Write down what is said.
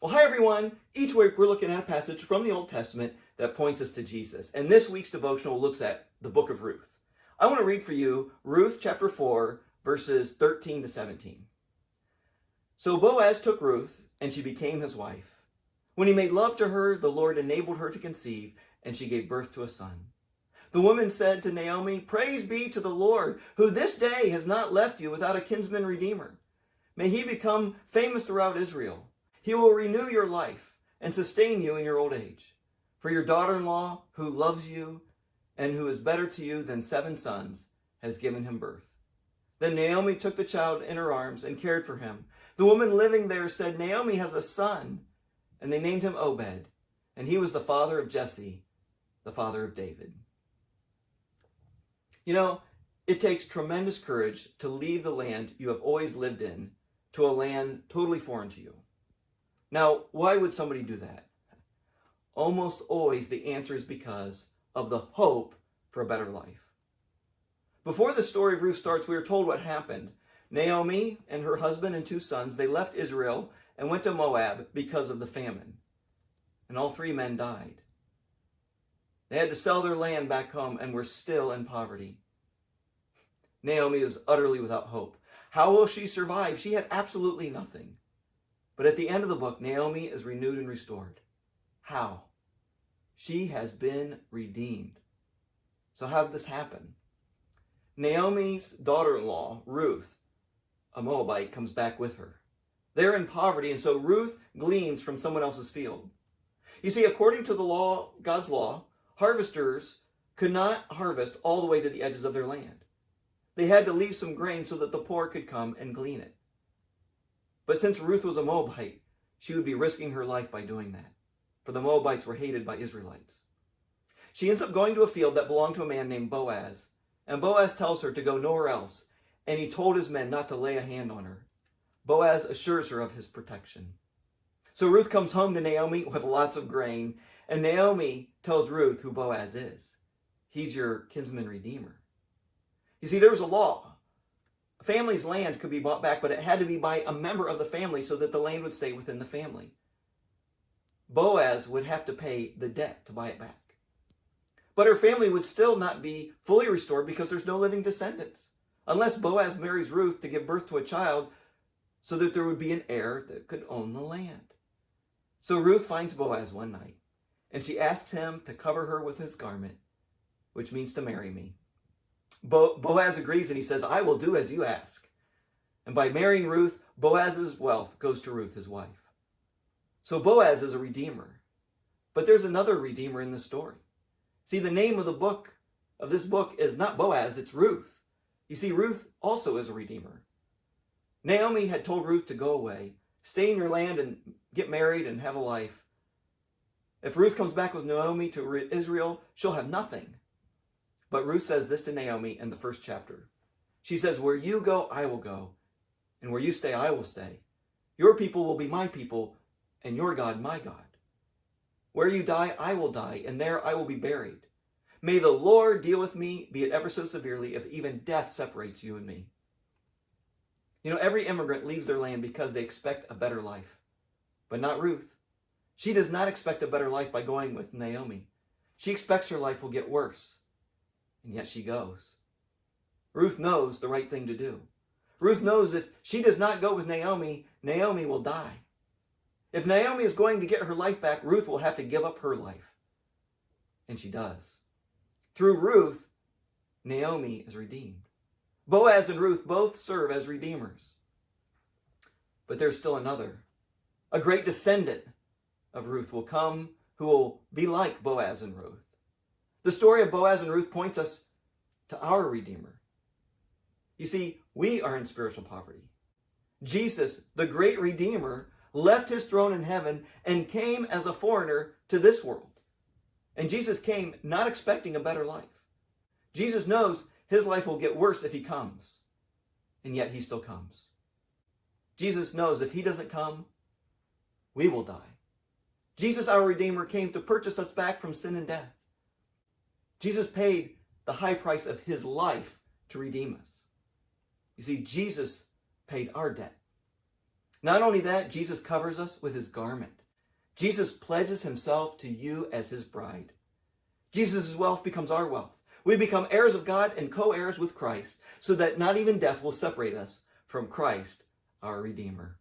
Well, hi everyone. Each week we're looking at a passage from the Old Testament that points us to Jesus. And this week's devotional looks at the book of Ruth. I want to read for you Ruth chapter 4, verses 13 to 17. So Boaz took Ruth, and she became his wife. When he made love to her, the Lord enabled her to conceive, and she gave birth to a son. The woman said to Naomi, "Praise be to the Lord, who this day has not left you without a kinsman redeemer. May he become famous throughout Israel. He will renew your life and sustain you in your old age. For your daughter-in-law, who loves you and who is better to you than 7 sons, has given him birth." Then Naomi took the child in her arms and cared for him. The woman living there said, "Naomi has a son," and they named him Obed, and he was the father of Jesse, the father of David. You know, it takes tremendous courage to leave the land you have always lived in to a land totally foreign to you. Now, why would somebody do that? Almost always the answer is because of the hope for a better life. Before the story of Ruth starts, we are told what happened. Naomi and her husband and 2 sons, they left Israel and went to Moab because of the famine. And all 3 men died. They had to sell their land back home and were still in poverty. Naomi was utterly without hope. How will she survive? She had absolutely nothing. But at the end of the book, Naomi is renewed and restored. How? She has been redeemed. So how did this happen? Naomi's daughter-in-law, Ruth, a Moabite, comes back with her. They're in poverty, and so Ruth gleans from someone else's field. You see, according to the law, God's law, harvesters could not harvest all the way to the edges of their land. They had to leave some grain so that the poor could come and glean it. But since Ruth was a Moabite, she would be risking her life by doing that, for the Moabites were hated by Israelites. She ends up going to a field that belonged to a man named Boaz, and Boaz tells her to go nowhere else, and he told his men not to lay a hand on her. Boaz assures her of his protection. So Ruth comes home to Naomi with lots of grain, and Naomi tells Ruth who Boaz is. He's your kinsman redeemer. You see, there was a law. A family's land could be bought back, but it had to be by a member of the family so that the land would stay within the family. Boaz would have to pay the debt to buy it back. But her family would still not be fully restored because there's no living descendants, unless Boaz marries Ruth to give birth to a child so that there would be an heir that could own the land. So Ruth finds Boaz one night, and she asks him to cover her with his garment, which means to marry me. Boaz agrees, and he says, "I will do as you ask." And by marrying Ruth, Boaz's wealth goes to Ruth, his wife. So Boaz is a redeemer. But there's another redeemer in the story. See, the name of this book is not Boaz, it's Ruth. You see, Ruth also is a redeemer. Naomi had told Ruth to go away, stay in your land and get married and have a life. If Ruth comes back with Naomi to Israel, she'll have nothing. But Ruth says this to Naomi in the first chapter. She says, "Where you go, I will go, and where you stay, I will stay. Your people will be my people, and your God, my God. Where you die, I will die, and there I will be buried. May the Lord deal with me, be it ever so severely, if even death separates you and me." You know, every immigrant leaves their land because they expect a better life. But not Ruth. She does not expect a better life by going with Naomi. She expects her life will get worse. And yet she goes. Ruth knows the right thing to do. Ruth knows if she does not go with Naomi, Naomi will die. If Naomi is going to get her life back, Ruth will have to give up her life. And she does. Through Ruth, Naomi is redeemed. Boaz and Ruth both serve as redeemers. But there's still another. A great descendant of Ruth will come who will be like Boaz and Ruth. The story of Boaz and Ruth points us to our Redeemer. You see, we are in spiritual poverty. Jesus, the great Redeemer, left his throne in heaven and came as a foreigner to this world. And Jesus came not expecting a better life. Jesus knows his life will get worse if he comes, and yet he still comes. Jesus knows if he doesn't come, we will die. Jesus, our Redeemer, came to purchase us back from sin and death. Jesus paid the high price of his life to redeem us. You see, Jesus paid our debt. Not only that, Jesus covers us with his garment. Jesus pledges himself to you as his bride. Jesus' wealth becomes our wealth. We become heirs of God and co-heirs with Christ, so that not even death will separate us from Christ, our Redeemer.